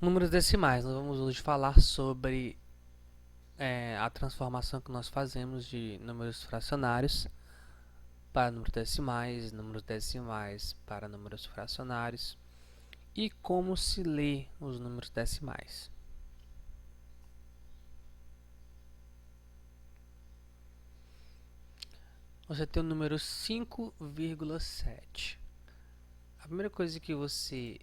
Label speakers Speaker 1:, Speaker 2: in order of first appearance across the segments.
Speaker 1: Números decimais, nós vamos hoje falar sobre a transformação que nós fazemos de números fracionários para números decimais para números fracionários e como se lê os números decimais. Você tem o número 5,7. A primeira coisa que você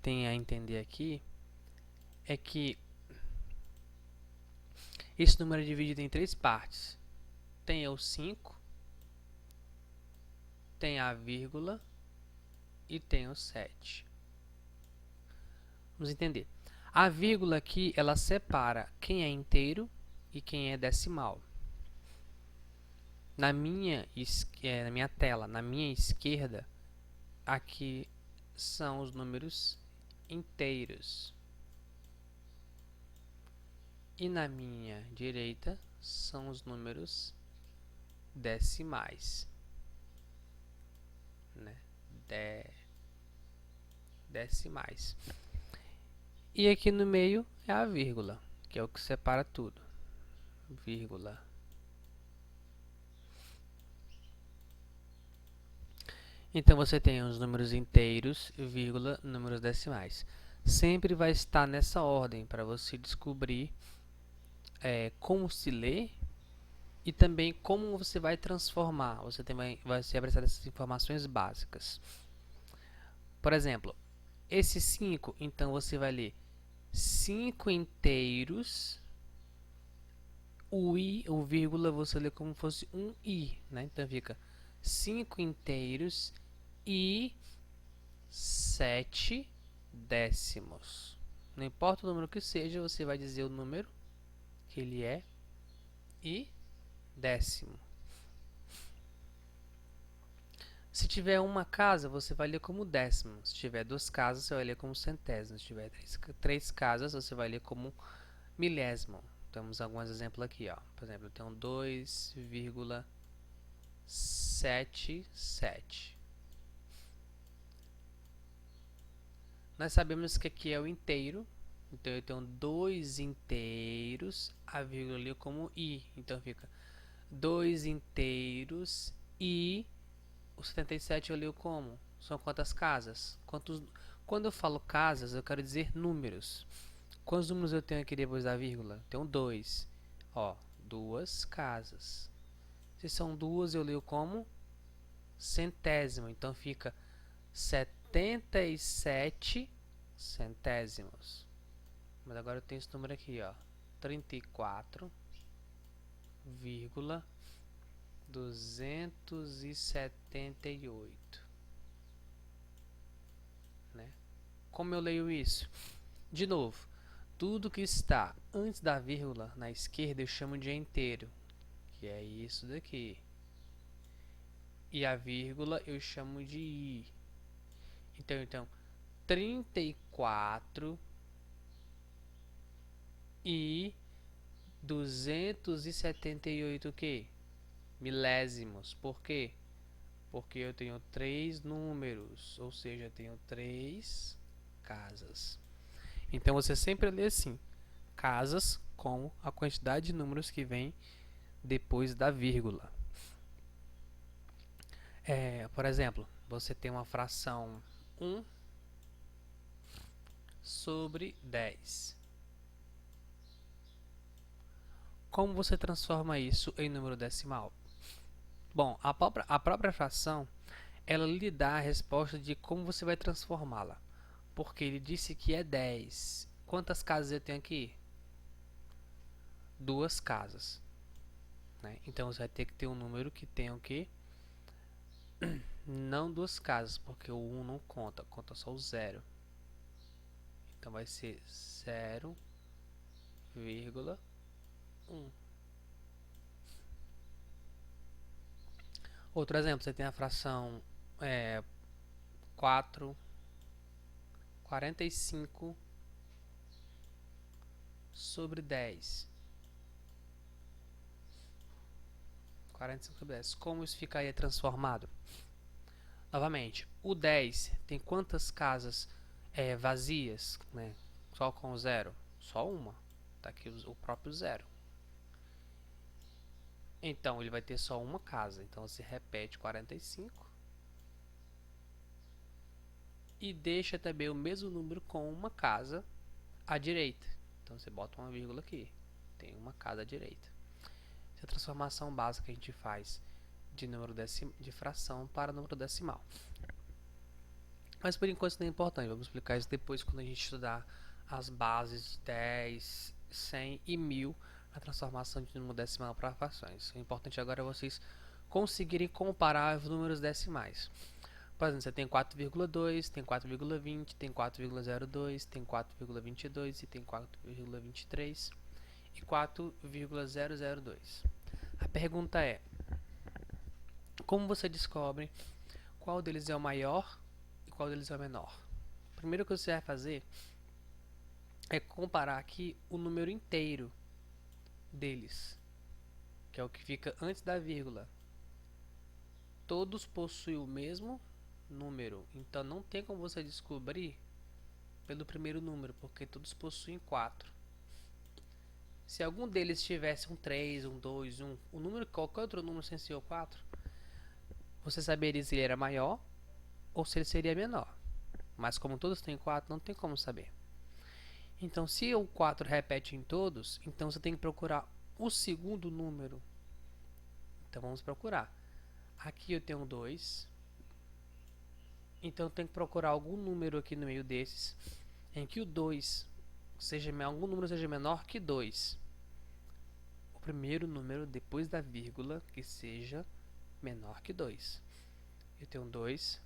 Speaker 1: tem a entender aqui é que esse número é dividido em três partes. Tem o 5, tem a vírgula e tem o 7. Vamos entender. A vírgula aqui, ela separa quem é inteiro e quem é decimal. Na minha tela, na minha esquerda, aqui são os números inteiros. E na minha direita são os números decimais. Né? Decimais. E aqui no meio é a vírgula, que é o que separa tudo. Vírgula. Então você tem os números inteiros, vírgula, números decimais. Sempre vai estar nessa ordem para você descobrir como se lê e também como você vai transformar. Você também vai se apressar dessas informações básicas. Por exemplo, esse 5, então você vai ler 5 inteiros. O i, o vírgula, você lê como se fosse um i, né? Então fica 5 inteiros e 7 décimos. Não importa o número que seja, você vai dizer o número que ele é e décimo. Se tiver uma casa, você vai ler como décimo. Se tiver duas casas, você vai ler como centésimo. Se tiver três casas, você vai ler como milésimo. Temos alguns exemplos aqui, ó. Por exemplo, eu tenho 2,77. Nós sabemos que aqui é o inteiro, então eu tenho 2 inteiros, a vírgula ali como i, então fica 2 inteiros e o 77 eu leio como? São quantas casas? Quando eu falo casas, eu quero dizer números. Quantos números eu tenho aqui depois da vírgula? Tenho 2. Ó, 2 casas. Se são duas, eu leio como centésimo, então fica 77 centésimos. Mas agora eu tenho esse número aqui, ó, 34,278, né? Como eu leio isso? De novo, tudo que está antes da vírgula na esquerda eu chamo de inteiro, que é isso daqui. E a vírgula eu chamo de i. Então 34 e 278 o quê? Milésimos. Por quê? Porque eu tenho 3 números, ou seja, eu tenho 3 casas. Então você sempre lê assim: casas com a quantidade de números que vem depois da vírgula. Por exemplo, você tem uma fração 1 sobre 10. Como você transforma isso em número decimal? Bom, a própria fração, ela lhe dá a resposta de como você vai transformá-la. Porque ele disse que é 10. Quantas casas eu tenho aqui? 2 casas. Né? Então, você vai ter que ter um número que tenha o quê? Não 2 casas, porque o 1 não conta, conta só o 0. Então, vai ser 0,1. Outro exemplo, você tem a fração 45 sobre 10. 45 sobre 10. Como isso ficaria transformado? Novamente, o 10 tem quantas casas vazias, né? Só com zero. Só uma. Tá aqui o próprio zero. Então ele vai ter só uma casa. Então você repete 45 e deixa também o mesmo número com uma casa à direita. Então você bota uma vírgula aqui. Tem uma casa à direita. Essa é a transformação básica que a gente faz de número de fração para número decimal. Mas por enquanto isso não é importante. Vamos explicar isso depois quando a gente estudar as bases de 10, 100 e 1000 na transformação de número decimal para frações. O importante agora é vocês conseguirem comparar os números decimais. Por exemplo, você tem 4,2, tem 4,20, tem 4,02, tem 4,22 e tem 4,23 e 4,002. A pergunta é: como você descobre qual deles é o maior e qual deles é o menor? Primeiro que você vai fazer é comparar aqui o número inteiro deles, que é o que fica antes da vírgula. Todos possuem o mesmo número, então não tem como você descobrir pelo primeiro número, porque todos possuem 4. Se algum deles tivesse um 3, um 2, um número, qualquer outro número sem ser o 4, você saberia se ele era maior ou se ele seria menor. Mas como todos têm 4, não tem como saber. Então, se o 4 repete em todos, então você tem que procurar o segundo número. Então, vamos procurar. Aqui eu tenho 2. Então, eu tenho que procurar algum número aqui no meio desses em que o 2 algum número seja menor que 2. O primeiro número depois da vírgula que seja menor que 2. Eu tenho 2.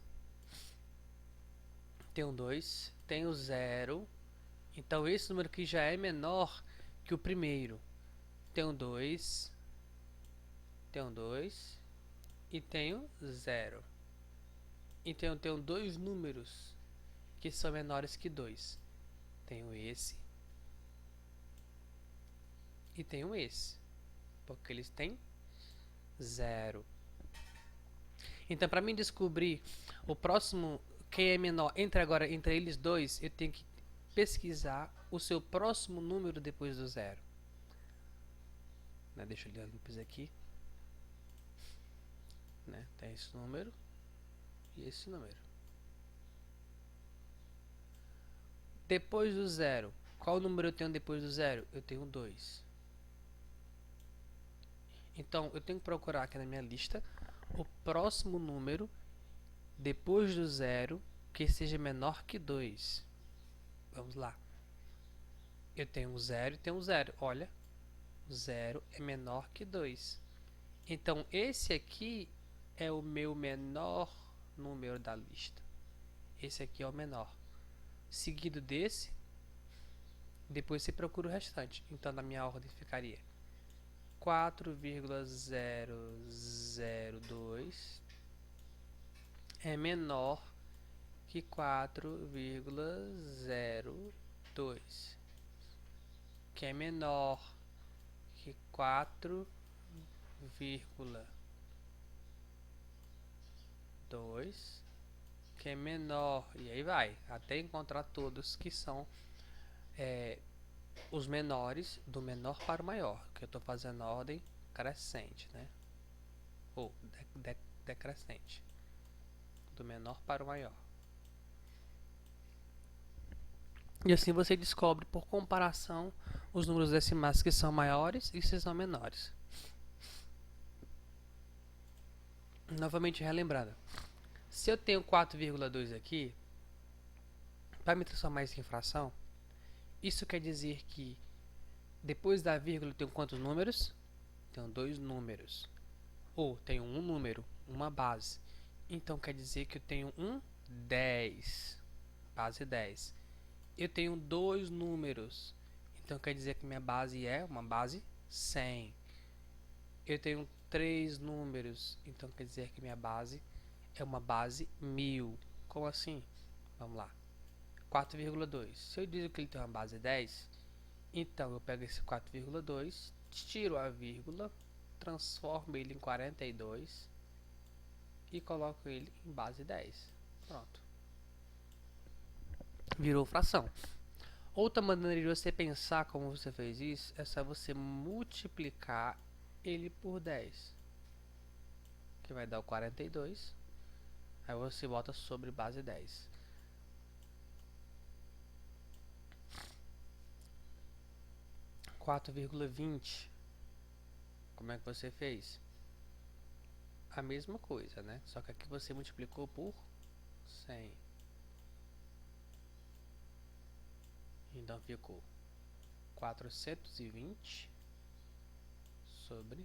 Speaker 1: Tenho 0. Então, esse número aqui já é menor que o primeiro. Tenho 2. E tenho 0. Então, eu tenho dois números que são menores que 2. Tenho esse e tenho esse, porque eles têm 0. Então, para mim descobrir o próximo, quem é menor entre eles dois, eu tenho que pesquisar o seu próximo número depois do 0. Né? Deixa eu ler limpas aqui. Né? Tem esse número e esse número. Depois do 0, qual número eu tenho depois do 0? Eu tenho 2. Então, eu tenho que procurar aqui na minha lista o próximo número depois do 0 que seja menor que 2. Vamos lá. Eu tenho 0 e tenho 0. Olha, 0 é menor que 2. Então, esse aqui é o meu menor número da lista. Esse aqui é o menor. Seguido desse, depois você procura o restante. Então, na minha ordem ficaria 4,002 é menor que 4,02, que é menor que 4,2, que é menor, e aí vai, até encontrar todos que são os menores, do menor para o maior, que eu estou fazendo a ordem crescente, né? Ou decrescente, do menor para o maior. E assim você descobre por comparação os números decimais que são maiores e que são menores. Novamente relembrando, se eu tenho 4,2 aqui, para me transformar isso em fração, isso quer dizer que depois da vírgula eu tenho quantos números? Tenho 2 números. Ou tenho um número, uma base. Então quer dizer que eu tenho um 10, base 10. Eu tenho 2 números, então quer dizer que minha base é uma base 100. Eu tenho 3 números, então quer dizer que minha base é uma base 1000. Como assim? Vamos lá. 4,2. Se eu digo que ele tem uma base 10, então eu pego esse 4,2, tiro a vírgula, transformo ele em 42 e coloco ele em base 10. Pronto. virou fração. Outra maneira de você pensar como você fez isso é só você multiplicar ele por 10, que vai dar o 42. Aí você volta sobre base 10. Quatro vírgula 20. Como é que você fez? A mesma coisa, né? Só que aqui você multiplicou por 100. Então ficou 420 sobre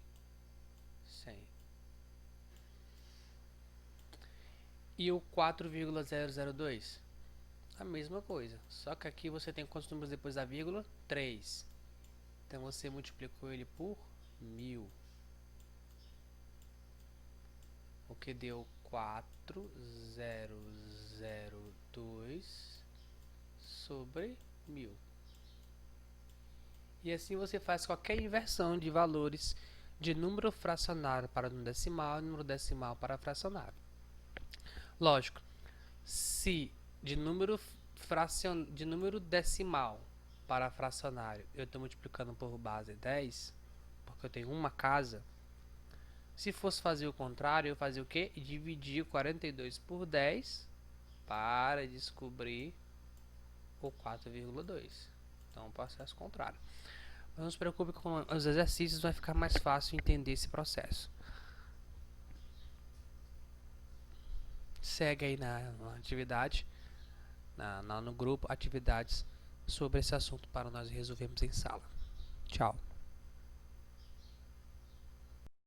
Speaker 1: 100. E o 4,002? A mesma coisa. Só que aqui você tem quantos números depois da vírgula? 3. Então você multiplicou ele por 1000. O que deu 4002 sobre 1000. E assim você faz qualquer inversão de valores de número fracionário para número decimal e número decimal para fracionário. Lógico, se de número decimal para fracionário eu estou multiplicando por base 10, porque eu tenho uma casa, se fosse fazer o contrário, eu fazia o quê? Dividir 42 por 10 para descobrir o 4,2. Então, o processo contrário. Mas não se preocupe com os exercícios, vai ficar mais fácil entender esse processo. Segue aí na atividade, no grupo, atividades sobre esse assunto para nós resolvermos em sala. Tchau.